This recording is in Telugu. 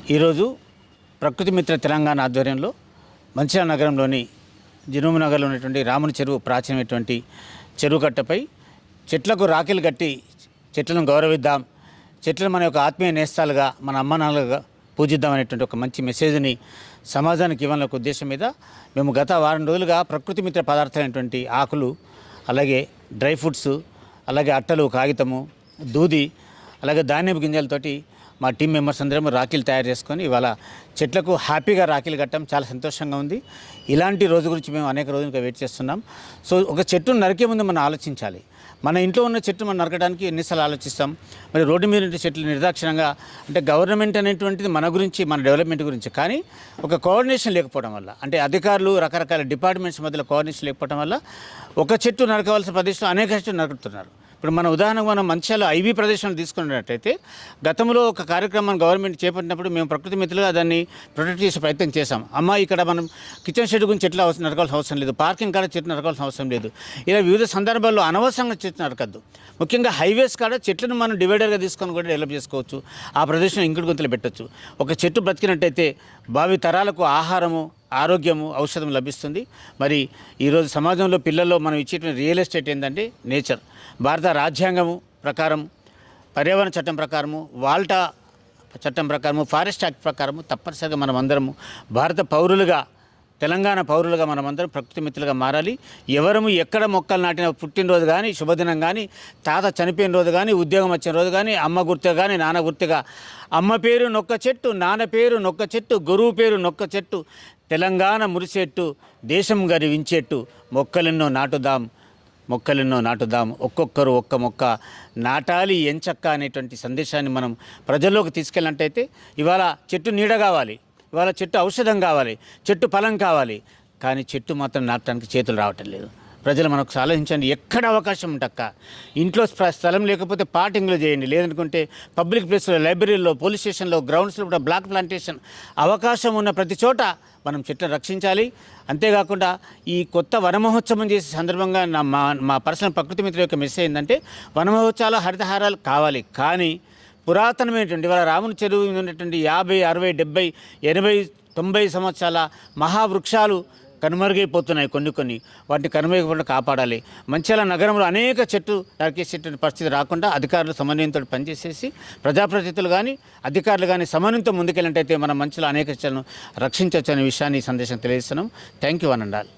ఈరోజు ప్రకృతి మిత్ర తెలంగాణ ఆధ్వర్యంలో మంచిర్యాల నగరంలోని జినూము నగర్లో ఉన్నటువంటి రాముని చెరువు ప్రాచీనమైనటువంటి చెరువు కట్టపై చెట్లకు రాఖీలు కట్టి చెట్లను గౌరవిద్దాం, చెట్లను మన యొక్క ఆత్మీయ నేస్తాలుగా మన అమ్మనాలుగా పూజిద్దాం అనేటువంటి ఒక మంచి మెసేజ్ని సమాజానికి ఇవ్వాలనే ఒక ఉద్దేశం మీద మేము గత వారం రోజులుగా ప్రకృతి మిత్ర పదార్థమైనటువంటి ఆకులు, అలాగే డ్రై ఫ్రూట్స్, అలాగే అట్టలు, కాగితము, దూది, అలాగే ధాన్యపు గింజలతోటి మా టీం మెంబర్స్ అందరం రాఖీలు తయారు చేసుకొని ఇవాళ చెట్లకు హ్యాపీగా రాఖీలు కట్టడం చాలా సంతోషంగా ఉంది. ఇలాంటి రోజు గురించి మేము అనేక రోజులుగా వెయిట్ చేస్తున్నాం. సో ఒక చెట్టును నరికే ముందు మనం ఆలోచించాలి. మన ఇంట్లో ఉన్న చెట్టు మనం నరకడానికి ఎన్నిసార్లు ఆలోచిస్తాం. మరి రోడ్డు మీద ఉండే చెట్లు నిర్దాక్షిణంగా, అంటే గవర్నమెంట్ అనేటువంటిది మన గురించి, మన డెవలప్మెంట్ గురించి, కానీ ఒక కోఆర్డినేషన్ లేకపోవడం వల్ల, అంటే అధికారులు రకరకాల డిపార్ట్మెంట్స్ మధ్యలో కోఆర్డినేషన్ లేకపోవడం వల్ల ఒక చెట్టు నరకవలసిన ప్రదేశంలో అనేక చెట్లు నరుకుతున్నారు. ఇప్పుడు మన ఉదాహరణకు మనం మంచిర్యాల ఐబీ ప్రదేశంలో తీసుకున్నట్టయితే గతంలో ఒక కార్యక్రమం గవర్నమెంట్ చేపట్టినప్పుడు మేము ప్రకృతి మిత్రులుగా దాన్ని ప్రొటెక్ట్ చేసే ప్రయత్నం చేశాం. ఇక్కడ మనం కిచెన్ షెడ్ గురించి చెట్లు నరకాల్సిన అవసరం లేదు, పార్కింగ్ కాడ చెట్లు నరకాల్సిన అవసరం లేదు. ఇలా వివిధ సందర్భాల్లో అనవసరంగా చెట్లు నరకద్దు. ముఖ్యంగా హైవేస్ కాడ చెట్లను మనం డివైడర్గా తీసుకొని కూడా డెవలప్ చేసుకోవచ్చు. ఆ ప్రదేశం ఇంకుడు గుంతలు పెట్టచ్చు. ఒక చెట్టు బ్రతికినట్టయితే భావి తరాలకు ఆహారము, ఆరోగ్యము, ఔషధం లభిస్తుంది. మరి ఈరోజు సమాజంలో పిల్లల్లో మనం ఇచ్చేటువంటి రియల్ ఎస్టేట్ ఏంటంటే నేచర్. భారత రాజ్యాంగము ప్రకారం, పర్యావరణ చట్టం ప్రకారము, వాల్టా చట్టం ప్రకారము, ఫారెస్ట్ యాక్ట్ ప్రకారము తప్పనిసరిగా మనం అందరము భారత పౌరులుగా, తెలంగాణ పౌరులుగా మనమందరం ప్రకృతి మిత్రులుగా మారాలి. ఎవరము ఎక్కడ మొక్కలు నాటిన పుట్టినరోజు కానీ, శుభదినం కానీ, తాత చనిపోయిన రోజు కానీ, ఉద్యోగం వచ్చిన రోజు కానీ, అమ్మ గుర్తుగా కానీ, నాన్న గుర్తుగా, అమ్మ పేరు నొక్క చెట్టు, నాన్న పేరు నొక్క చెట్టు, గురువు పేరు నొక్క చెట్టు, తెలంగాణ మురిసేట్టు, దేశం గర్వించేట్టు, మొక్కలెన్నో నాటుదాం, మొక్కలెన్నో నాటుదాం, ఒక్కొక్కరు ఒక్క మొక్క నాటాలి ఎంచక్క అనేటువంటి సందేశాన్ని మనం ప్రజల్లోకి తీసుకెళ్ళినట్టయితే ఇవాళ చెట్టు నీడ కావాలి, ఇవాళ చెట్టు ఔషధం కావాలి, చెట్టు ఫలం కావాలి, కానీ చెట్టు మాత్రం నాటడానికి చేతులు రావటం లేదు. ప్రజలు మనకు ఆలోచించండి. ఎక్కడ అవకాశం ఉంటక్క, ఇంట్లో స్థలం లేకపోతే పార్కింగ్లో చేయండి, లేదనుకుంటే పబ్లిక్ ప్లేస్లో, లైబ్రరీలో, పోలీస్ స్టేషన్లో, గ్రౌండ్స్లో కూడా బ్లాక్ ప్లాంటేషన్, అవకాశం ఉన్న ప్రతి చోట మనం చెట్లను రక్షించాలి. అంతేకాకుండా ఈ కొత్త వనమహోత్సవం చేసే సందర్భంగా మా పర్సనల్ ప్రకృతి మిత్రుల యొక్క మెసేజ్ ఏంటంటే వనమహోత్సవాలు, హరితహారాలు కావాలి, కానీ పురాతనమైనటువంటి ఇవాళ రాముని చెరువు ఉన్నటువంటి 50, 60, 70, 80, 90 సంవత్సరాల మహావృక్షాలు కనుమరుగైపోతున్నాయి. కొన్ని వాటిని కనుమరుగైపోకుండా కాపాడాలి. మంచిర్యాల నగరంలో అనేక చెట్లు నరికేసేటువంటి పరిస్థితి రాకుండా అధికారులు సమన్వయంతో పనిచేసేసి ప్రజాప్రతినిధులు కానీ, అధికారులు కానీ సమన్వయంతో ముందుకెళ్ళినట్టయితే మనం మంచిర్యాల అనేక చెట్లను రక్షించవచ్చు అనే విషయాన్ని ఈ సందేశం తెలియజేస్తున్నాం. Thank you one and all.